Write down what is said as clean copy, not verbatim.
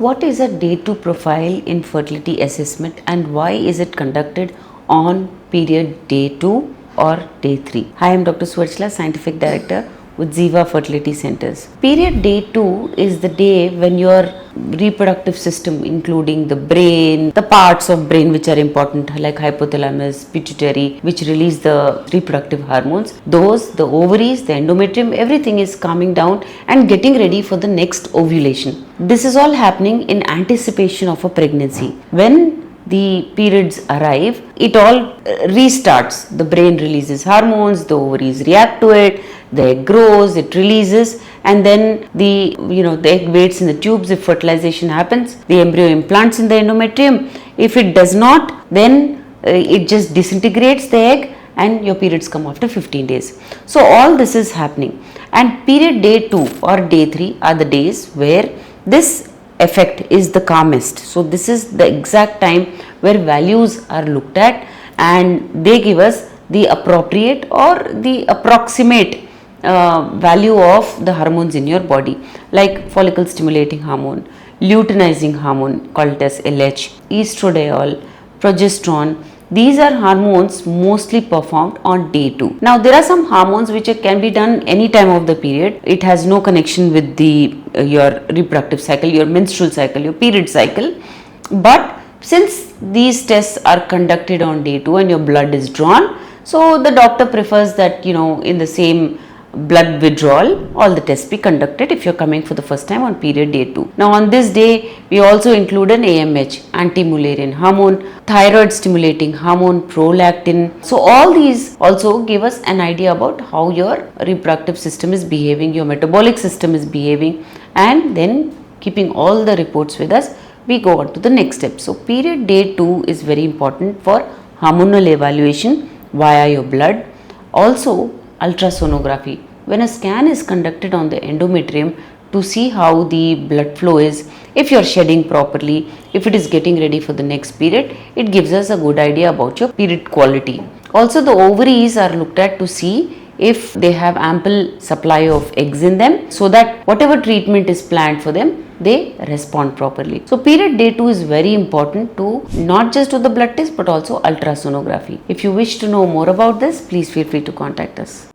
What is a day 2 profile in fertility assessment and why is it conducted on period day 2 or day 3? Hi, I am Dr. Swarchla, Scientific Director with Ziva Fertility Centers. Period day 2 is the day when your reproductive system, including the brain, the parts of brain which are important like hypothalamus, pituitary, which release the reproductive hormones, those, the ovaries, the endometrium, everything is calming down and getting ready for the next ovulation. This is all happening in anticipation of a pregnancy. When the periods arrive, it all restarts. The brain releases hormones, the ovaries react to it, the egg grows, it releases, and then the egg waits in the tubes if fertilization happens. The embryo implants in the endometrium. If it does not, then it just disintegrates the egg and your periods come after 15 days. So all this is happening, and period day 2 or day 3 are the days where this effect is the calmest. So this is the exact time where values are looked at and they give us the appropriate or the approximate value of the hormones in your body, like follicle stimulating hormone, luteinizing hormone called as LH, estradiol, progesterone. These are hormones mostly performed on day 2. Now there are some hormones which can be done any time of the period. It has no connection with the your reproductive cycle, your menstrual cycle, your period cycle. But since these tests are conducted on day 2 and your blood is drawn, so the doctor prefers that in the same blood withdrawal all the tests be conducted if you're coming for the first time on period day 2. Now on this day we also include an AMH, anti-Mullerian hormone, thyroid stimulating hormone, prolactin. So all these also give us an idea about how your reproductive system is behaving, your metabolic system is behaving, and then keeping all the reports with us, we go on to the next step. So period day 2 is very important for hormonal evaluation via your blood. Also ultrasonography, when a scan is conducted on the endometrium to see how the blood flow is, if you are shedding properly, if it is getting ready for the next period, it gives us a good idea about your period quality. Also the ovaries are looked at to see if they have ample supply of eggs in them, so that whatever treatment is planned for them, they respond properly. So period day 2 is very important to not just do the blood test but also ultrasonography. If you wish to know more about this, please feel free to contact us.